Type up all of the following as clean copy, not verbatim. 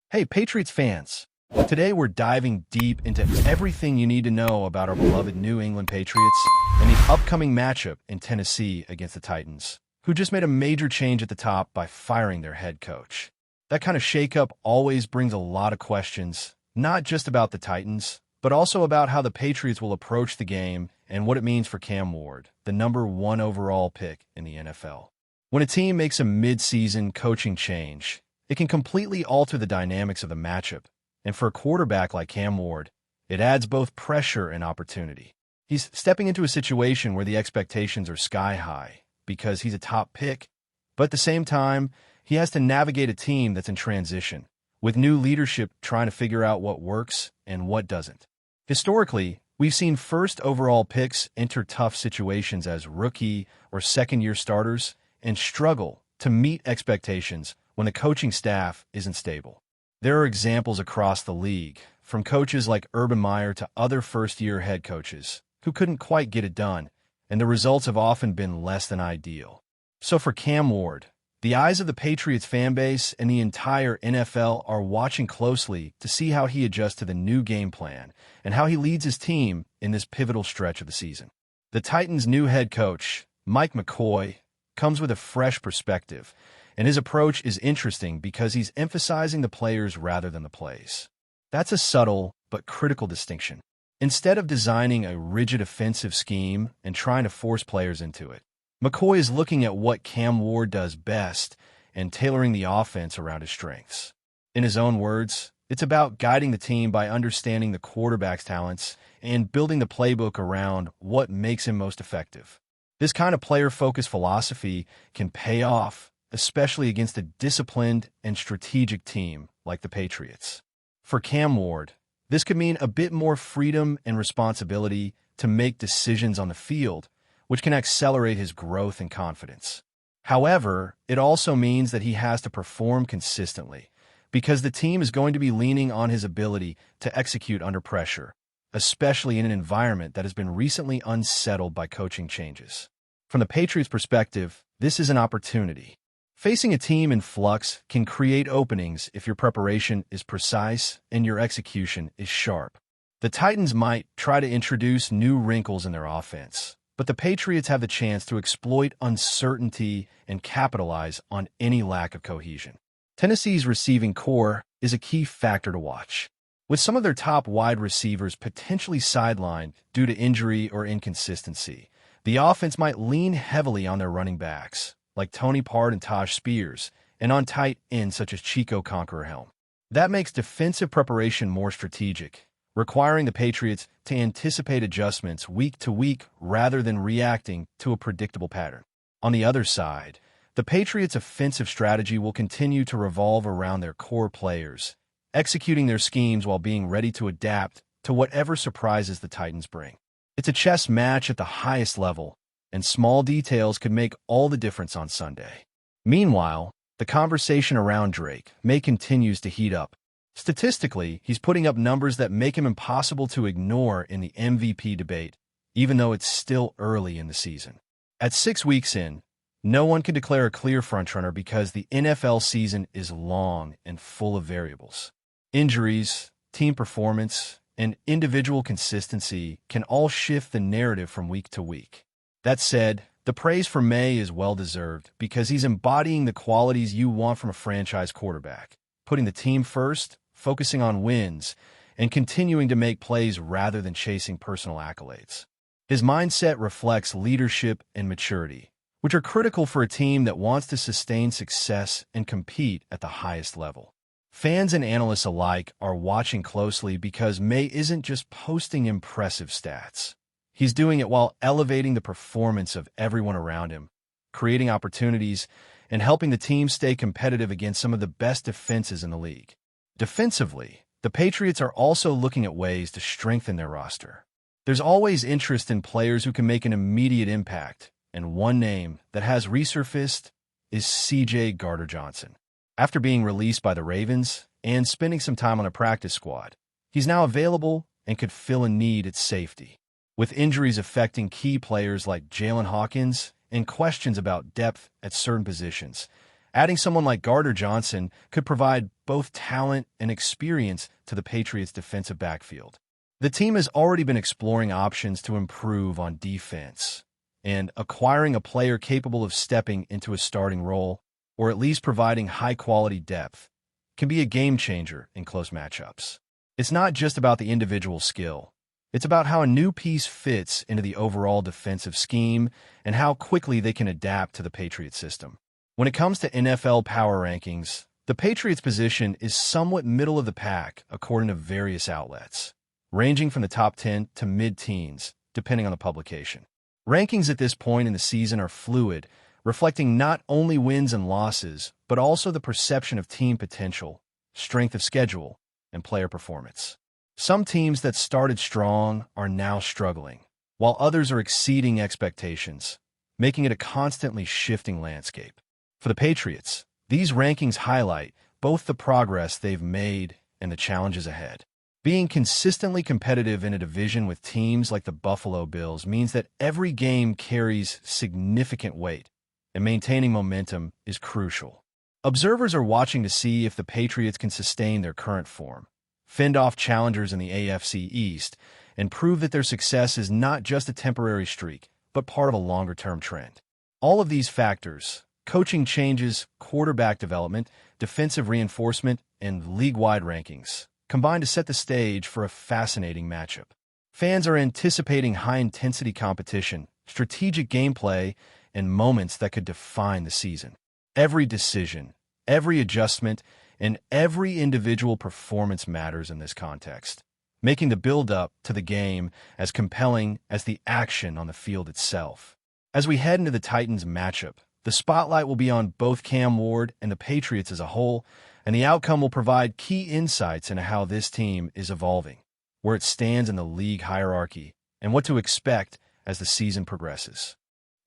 Hey, Patriots fans! Today we're diving deep into everything you need to know about our beloved New England Patriots and the upcoming matchup in Tennessee against the Titans, who just made a major change at the top by firing their head coach. That kind of shakeup always brings a lot of questions, not just about the Titans, but also about how the Patriots will approach the game and what it means for Cam Ward, the #1 overall pick in the NFL. When a team makes a mid-season coaching change, it can completely alter the dynamics of the matchup, and for a quarterback like Cam Ward, it adds both pressure and opportunity. He's stepping into a situation where the expectations are sky high because he's a top pick, but at the same time, he has to navigate a team that's in transition, with new leadership trying to figure out what works and what doesn't. Historically, we've seen first overall picks enter tough situations as rookie or second-year starters and struggle to meet expectations when the coaching staff isn't stable. There are examples across the league, from coaches like Urban Meyer to other first-year head coaches, who couldn't quite get it done, and the results have often been less than ideal. So for Cam Ward, the eyes of the Patriots fan base and the entire NFL are watching closely to see how he adjusts to the new game plan and how he leads his team in this pivotal stretch of the season. The Titans' new head coach, Mike McCoy, comes with a fresh perspective, and his approach is interesting because he's emphasizing the players rather than the plays. That's a subtle but critical distinction. Instead of designing a rigid offensive scheme and trying to force players into it, McCoy is looking at what Cam Ward does best and tailoring the offense around his strengths. In his own words, it's about guiding the team by understanding the quarterback's talents and building the playbook around what makes him most effective. This kind of player-focused philosophy can pay off, especially against a disciplined and strategic team like the Patriots. For Cam Ward, this could mean a bit more freedom and responsibility to make decisions on the field, which can accelerate his growth and confidence. However, it also means that he has to perform consistently, because the team is going to be leaning on his ability to execute under pressure, especially in an environment that has been recently unsettled by coaching changes. From the Patriots' perspective, this is an opportunity. Facing a team in flux can create openings if your preparation is precise and your execution is sharp. The Titans might try to introduce new wrinkles in their offense, but the Patriots have the chance to exploit uncertainty and capitalize on any lack of cohesion. Tennessee's receiving core is a key factor to watch. With some of their top wide receivers potentially sidelined due to injury or inconsistency, the offense might lean heavily on their running backs, like Tony Pollard and Taj Spears, and on tight ends such as Chico Conqueror-Helm. That makes defensive preparation more strategic, requiring the Patriots to anticipate adjustments week to week rather than reacting to a predictable pattern. On the other side, the Patriots' offensive strategy will continue to revolve around their core players, executing their schemes while being ready to adapt to whatever surprises the Titans bring. It's a chess match at the highest level, and small details could make all the difference on Sunday. Meanwhile, the conversation around Drake May continues to heat up. Statistically, he's putting up numbers that make him impossible to ignore in the MVP debate, even though it's still early in the season. At 6 weeks in, no one can declare a clear frontrunner because the NFL season is long and full of variables. Injuries, team performance, and individual consistency can all shift the narrative from week to week. That said, the praise for May is well-deserved because he's embodying the qualities you want from a franchise quarterback, putting the team first, focusing on wins, and continuing to make plays rather than chasing personal accolades. His mindset reflects leadership and maturity, which are critical for a team that wants to sustain success and compete at the highest level. Fans and analysts alike are watching closely because May isn't just posting impressive stats. He's doing it while elevating the performance of everyone around him, creating opportunities, and helping the team stay competitive against some of the best defenses in the league. Defensively, the Patriots are also looking at ways to strengthen their roster. There's always interest in players who can make an immediate impact, and one name that has resurfaced is C.J. Gardner-Johnson. After being released by the Ravens and spending some time on a practice squad, he's now available and could fill a need at safety. With injuries affecting key players like Jalen Hawkins and questions about depth at certain positions, Adding someone like Gardner Johnson could provide both talent and experience to the Patriots' defensive backfield. The team has already been exploring options to improve on defense, and acquiring a player capable of stepping into a starting role, or at least providing high-quality depth, can be a game-changer in close matchups. It's not just about the individual skill. It's about how a new piece fits into the overall defensive scheme and how quickly they can adapt to the Patriots system. When it comes to NFL power rankings, the Patriots' position is somewhat middle of the pack according to various outlets, ranging from the top 10 to mid-teens, depending on the publication. Rankings at this point in the season are fluid, reflecting not only wins and losses, but also the perception of team potential, strength of schedule, and player performance. Some teams that started strong are now struggling, while others are exceeding expectations, making it a constantly shifting landscape. For the Patriots, these rankings highlight both the progress they've made and the challenges ahead. Being consistently competitive in a division with teams like the Buffalo Bills means that every game carries significant weight, and maintaining momentum is crucial. Observers are watching to see if the Patriots can sustain their current form, fend off challengers in the AFC East, and prove that their success is not just a temporary streak, but part of a longer-term trend. All of these factors, coaching changes, quarterback development, defensive reinforcement, and league-wide rankings, combine to set the stage for a fascinating matchup. Fans are anticipating high-intensity competition, strategic gameplay, and moments that could define the season. Every decision, every adjustment, and every individual performance matters in this context, making the build-up to the game as compelling as the action on the field itself. As we head into the Titans matchup, the spotlight will be on both Cam Ward and the Patriots as a whole, and the outcome will provide key insights into how this team is evolving, where it stands in the league hierarchy, and what to expect as the season progresses.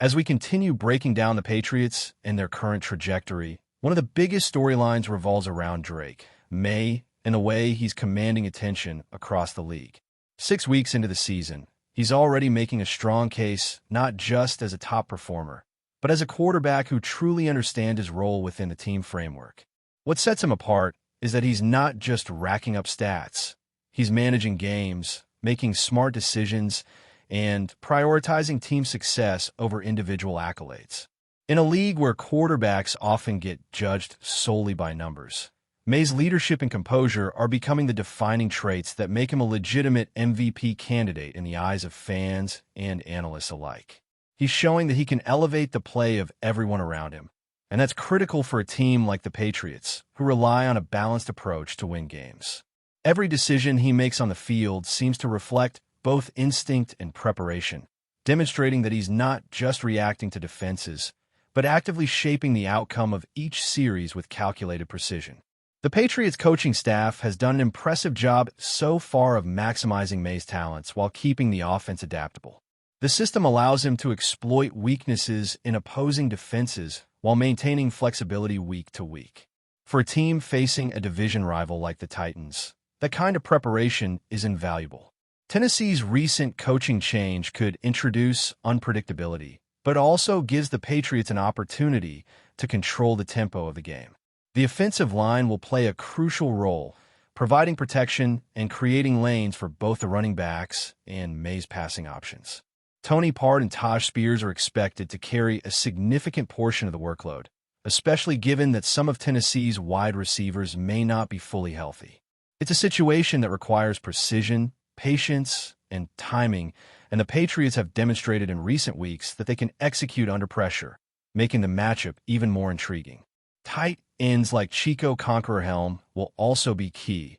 As we continue breaking down the Patriots and their current trajectory, one of the biggest storylines revolves around Drake May and the way he's commanding attention across the league. 6 weeks into the season, he's already making a strong case not just as a top performer, but as a quarterback who truly understands his role within the team framework. What sets him apart is that he's not just racking up stats. He's managing games, making smart decisions, and prioritizing team success over individual accolades. In a league where quarterbacks often get judged solely by numbers, May's leadership and composure are becoming the defining traits that make him a legitimate MVP candidate in the eyes of fans and analysts alike. He's showing that he can elevate the play of everyone around him, and that's critical for a team like the Patriots, who rely on a balanced approach to win games. Every decision he makes on the field seems to reflect both instinct and preparation, demonstrating that he's not just reacting to defenses, but actively shaping the outcome of each series with calculated precision. The Patriots coaching staff has done an impressive job so far of maximizing May's talents while keeping the offense adaptable. The system allows him to exploit weaknesses in opposing defenses while maintaining flexibility week to week. For a team facing a division rival like the Titans, that kind of preparation is invaluable. Tennessee's recent coaching change could introduce unpredictability, but also gives the Patriots an opportunity to control the tempo of the game. The offensive line will play a crucial role, providing protection and creating lanes for both the running backs and May's passing options. Tony Pollard and Taj Spears are expected to carry a significant portion of the workload, especially given that some of Tennessee's wide receivers may not be fully healthy. It's a situation that requires precision, patience, and timing, and the Patriots have demonstrated in recent weeks that they can execute under pressure, making the matchup even more intriguing. Tight ends like Chico Conqueror-Helm will also be key,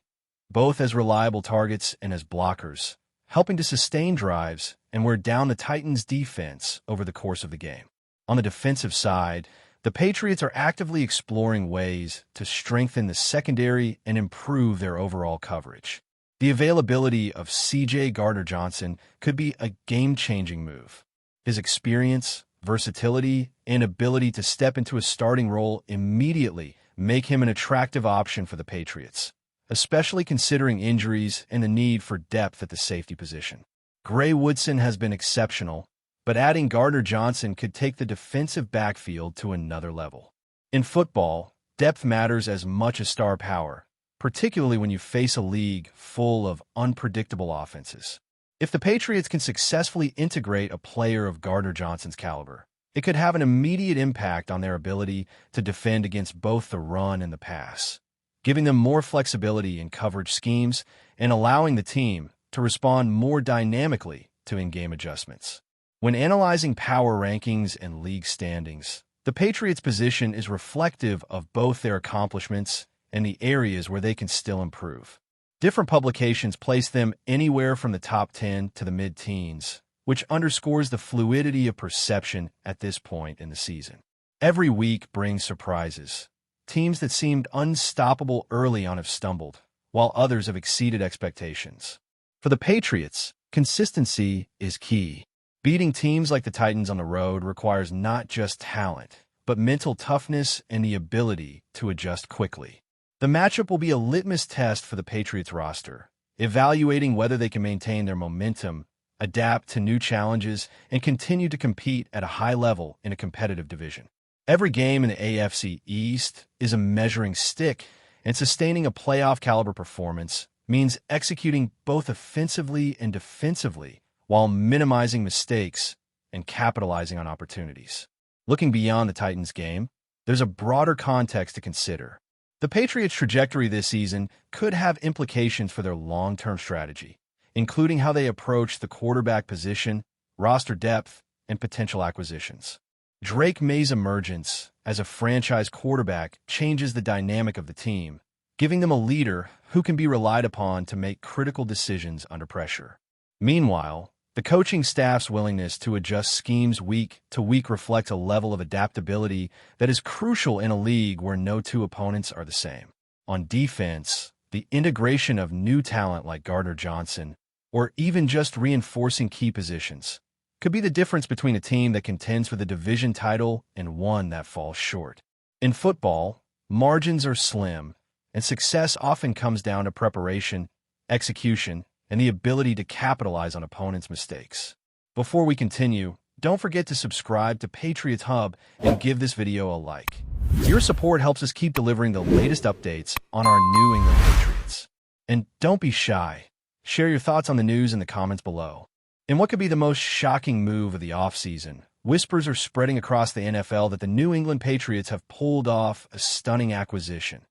both as reliable targets and as blockers, helping to sustain drives and wear down the Titans' defense over the course of the game. On the defensive side, the Patriots are actively exploring ways to strengthen the secondary and improve their overall coverage. The availability of C.J. Gardner-Johnson could be a game-changing move. His experience, versatility, and ability to step into a starting role immediately make him an attractive option for the Patriots, especially considering injuries and the need for depth at the safety position. Gray Woodson has been exceptional, but adding Gardner-Johnson could take the defensive backfield to another level. In football, depth matters as much as star power, particularly when you face a league full of unpredictable offenses. If the Patriots can successfully integrate a player of Gardner Johnson's caliber, it could have an immediate impact on their ability to defend against both the run and the pass, giving them more flexibility in coverage schemes and allowing the team to respond more dynamically to in-game adjustments. When analyzing power rankings and league standings, the Patriots' position is reflective of both their accomplishments and the areas where they can still improve. Different publications place them anywhere from the top 10 to the mid-teens, which underscores the fluidity of perception at this point in the season. Every week brings surprises. Teams that seemed unstoppable early on have stumbled, while others have exceeded expectations. For the Patriots, consistency is key. Beating teams like the Titans on the road requires not just talent, but mental toughness and the ability to adjust quickly. The matchup will be a litmus test for the Patriots roster, evaluating whether they can maintain their momentum, adapt to new challenges, and continue to compete at a high level in a competitive division. Every game in the AFC East is a measuring stick, and sustaining a playoff-caliber performance means executing both offensively and defensively while minimizing mistakes and capitalizing on opportunities. Looking beyond the Titans game, there's a broader context to consider. The Patriots' trajectory this season could have implications for their long-term strategy, including how they approach the quarterback position, roster depth, and potential acquisitions. Drake May's emergence as a franchise quarterback changes the dynamic of the team, giving them a leader who can be relied upon to make critical decisions under pressure. Meanwhile, the coaching staff's willingness to adjust schemes week to week reflects a level of adaptability that is crucial in a league where no two opponents are the same. On defense, the integration of new talent like Gardner Johnson, or even just reinforcing key positions, could be the difference between a team that contends for the division title and one that falls short. In football, margins are slim, and success often comes down to preparation, execution, and the ability to capitalize on opponents' mistakes. Before we continue, don't forget to subscribe to Patriots Hub and give this video a like. Your support helps us keep delivering the latest updates on our New England Patriots. And don't be shy. Share your thoughts on the news in the comments below. In what could be the most shocking move of the offseason, whispers are spreading across the NFL that the New England Patriots have pulled off a stunning acquisition.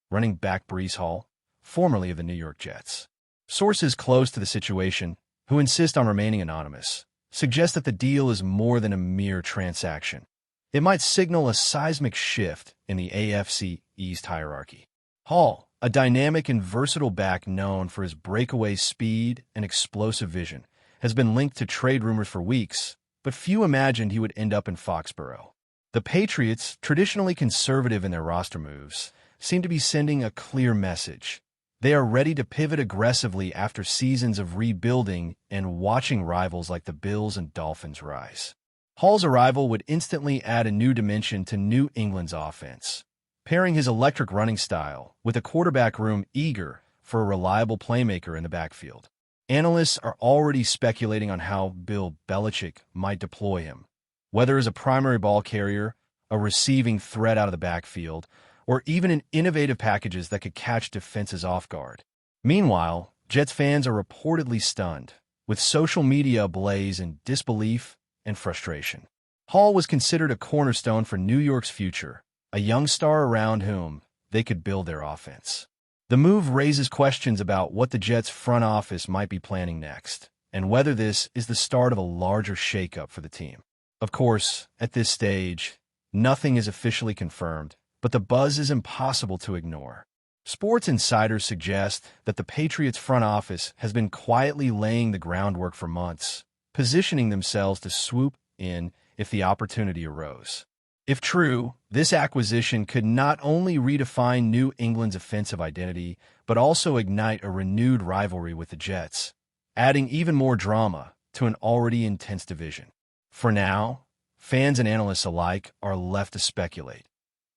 Running back Breece Hall, formerly of the New York Jets. Sources close to the situation, who insist on remaining anonymous, suggest that the deal is more than a mere transaction. It might signal a seismic shift in the AFC East hierarchy. Hall, a dynamic and versatile back known for his breakaway speed and explosive vision, has been linked to trade rumors for weeks, but few imagined he would end up in Foxborough. The Patriots, traditionally conservative in their roster moves, seem to be sending a clear message. They are ready to pivot aggressively after seasons of rebuilding and watching rivals like the Bills and Dolphins rise. Hall's arrival would instantly add a new dimension to New England's offense, pairing his electric running style with a quarterback room eager for a reliable playmaker in the backfield. Analysts are already speculating on how Bill Belichick might deploy him, whether as a primary ball carrier, a receiving threat out of the backfield, or even in innovative packages that could catch defenses off guard. Meanwhile, Jets fans are reportedly stunned, with social media ablaze in disbelief and frustration. Hall was considered a cornerstone for New York's future, a young star around whom they could build their offense. The move raises questions about what the Jets' front office might be planning next, and whether this is the start of a larger shakeup for the team. Of course, at this stage, nothing is officially confirmed, but the buzz is impossible to ignore. Sports insiders suggest that the Patriots' front office has been quietly laying the groundwork for months, positioning themselves to swoop in if the opportunity arose. If true, this acquisition could not only redefine New England's offensive identity, but also ignite a renewed rivalry with the Jets, adding even more drama to an already intense division. For now, fans and analysts alike are left to speculate.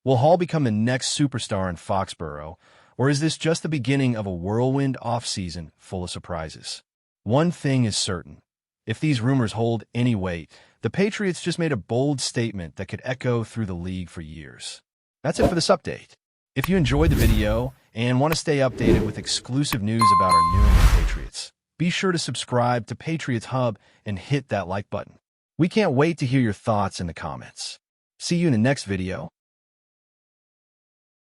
Will Hall become the next superstar in Foxborough, or is this just the beginning of a whirlwind offseason full of surprises? One thing is certain. If these rumors hold any weight, the Patriots just made a bold statement that could echo through the league for years. That's it for this update. If you enjoyed the video and want to stay updated with exclusive news about our New England Patriots, be sure to subscribe to Patriots Hub and hit that like button. We can't wait to hear your thoughts in the comments. See you in the next video.